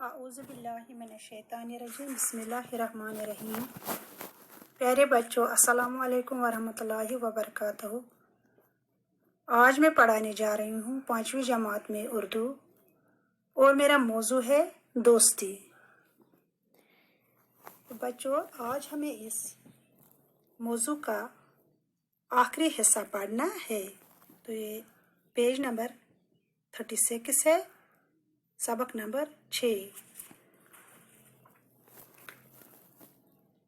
औज़ुबिल्लाहिमिनश्शैतानिर्रजीम बिस्मिल्लाहिर्रहमानिर्रहीम। प्यारे बच्चों, अस्सलाम वालेकुम वरहमतुल्लाहि वबरकातुहू। आज मैं पढ़ाने जा रही हूँ 5वीं जमात में उर्दू और मेरा मौजू है दोस्ती। तो बच्चों, आज हमें इस मौजू का आखिरी हिस्सा पढ़ना है। तो ये पेज नंबर 36 है, सबक नंबर 6।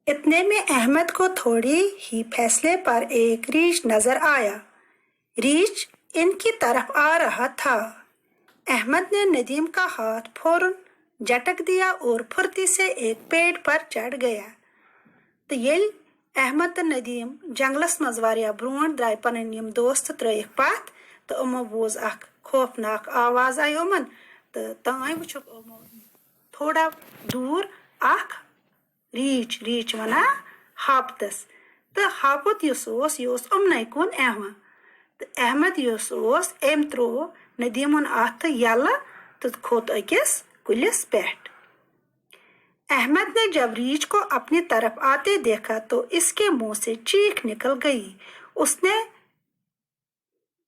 इतने में अहमद को थोड़ी ही फैसले पर एक रीछ नजर आया। रीछ इनकी तरफ आ रहा था। अहमद ने नदीम का हाथ फौरन झटक दिया और फुर्ती से एक पेड़ पर चढ़ गया। तो येल अहमद तो नदीम जंगलस मज वारिया ब्रोंट द्राय पनन यम दोस्त त्रयिक पथ तो अमो बोज अख खौफनाक आवाज आई उमन तो ताई वुछुक अमो थोड़ा दूर अख रीछ वना हापतस तो हापुत युस उमने कुन एहमा तो अहमद युस एम त्रो नदीमुन अथ यल तो खोत अकिस कुलिस पेट। अहमद ने जब रीछ को अपनी तरफ आते देखा तो इसके मुंह से चीख निकल गई।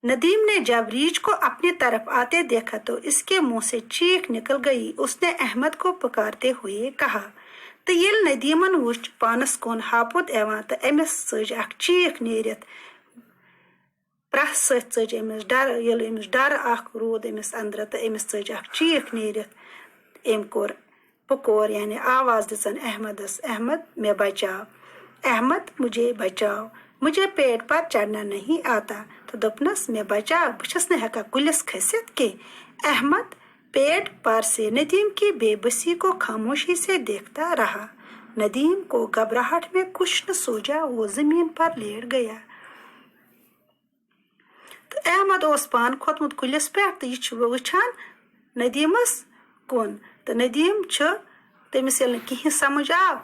नदीम ने जब रीछ को अपनी तरफ आते देखा तो इसके मुंह से चीख निकल गई। उसने अहमद को पुकारते हुए कहा तो ये नदीमन वुच पानस कुन हापुत एवान तो अमिस सज अख चीख नेरित प्रस सज अमिस डर ये अमिस डर अख रोद अमिस अंदर तो अमिस सज अख चीख नेरित एम कोर पुकोर यानी आवाज दिसन अहमदस, अहमद मैं बचाओ, अहमद मुझे बचाओ, मुझे पेड़ पर चढ़ना नहीं आता। तो दपनस मैं बचाओ बस न हेका कुलिस खसित के। अहमद पेड़ पर से नदीम की बेबसी को खामोशी से देखता रहा। नदीम को घबराहट में कुछ न सूझा, वो जमीन पर लेट गया। तो अहमद ओस पान खोतमुत कुलिस पे तो यह वुछान नदीमस कुन तो नदीम तमिस कहीं समझ आव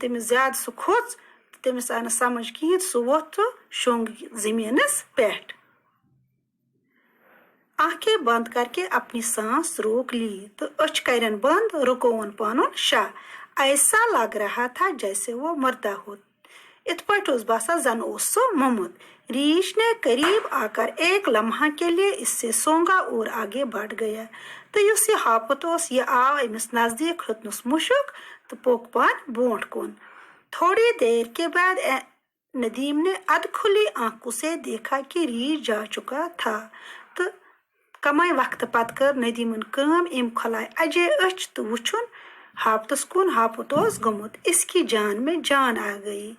तमिस ज्यादा सह खोच तमिस आव समझ कहीं सह वोत तो शोंग जमीनस पेट। आंखें बंद करके अपनी सांस रोक ली तो अच करन बंद रुकोवन पानुन शाह। ऐसा लग रहा था जैसे वो मरता हो। इत पट बसा जन सो ममुत। रीछ ने करीब आकर एक लम्हा के लिए इससे सोंगा और आगे बढ़ गया। तो युस ये हापुत ये आव अमिस नजदीक हतनुस मुशुक तो पोक पान बोट कुन। थोड़ी देर के बाद नदीम ने अधखुली आंखों से देखा कि रीछ जा चुका था। तो कमाई वक्त पत कर नदीमन कम इम खलाय अजय अच तो वुछुन हापुतस कुन हापुत गमुत। इसकी जान में जान आ गई।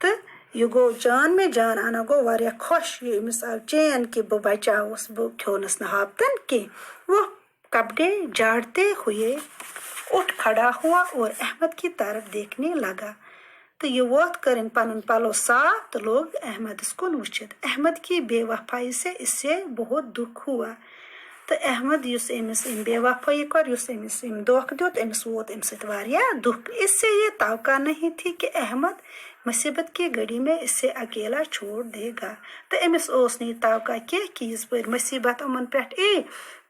तो यह गो जान में जान आना गो वारिया खुश। ये अमिस आव चैन कि बह बचाओस बह खोनस न हापतन के। वो कपड़े झाड़ते हुए उठ खड़ा हुआ और अहमद की तरफ देखने लगा। तो ये वोत करन पन पलो साफ तो लोग अहमद कुन वुचित। अहमद की बेवफाई से इससे बहुत दुख हुआ। तो अहमद युस अमिस बेवफाई कर युस अमिस धोख दियोत अमिस वोत अम सत वारिया दुख। इससे ये तवक्का नहीं थी कि अहमद मुसीबत की घड़ी में इससे अकेला छोड़ देगा। तो अमिस ओस नहीं तवक्का कि इस पर मुसीबत अमन पेट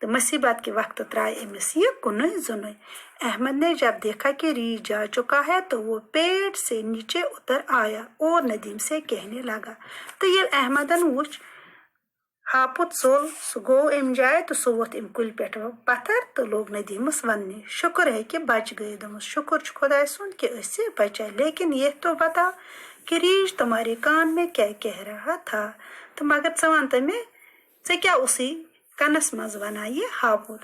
तो मुसीबत के वक्त त्राय अमिस ये कुन जुन। अहमद ने जब देखा कि रीछ जा चुका है तो वो पेड़ से नीचे उतर आया और नदीम से कहने लगा। तो ये अहमदन वुच हापुत सोल सह गो अम जाए तो सह वोत अम कुल पे पत्थर तो लोग नदीमस वनने शुक्र है कि बच गए। दमस शुक्र खुदा सुन कि इससे बचा। लेकिन ये तो बता कि रीछ तुम्हारे कान में क्या कह रहा था। तो मगर वन तमें से क्या उसी कनस मज वना ये हापुत।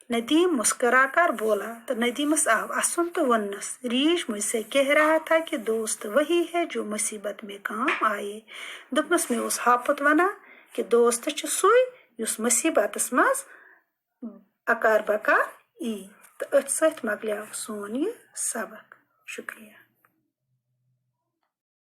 नदीम मुस्कुरा कर बोला। तो नदीमस आव असुन तो वनस रीछ मुझसे कह रहा था कि दोस्त वही है जो मुसीबत में काम आए। दुपनस में उस हापुत वना कि दोस्त सुई युस मुसीबतस मज अकार बकार ई। तो अथ सत मकलियाव सोन ये सबक। शुक्रिया।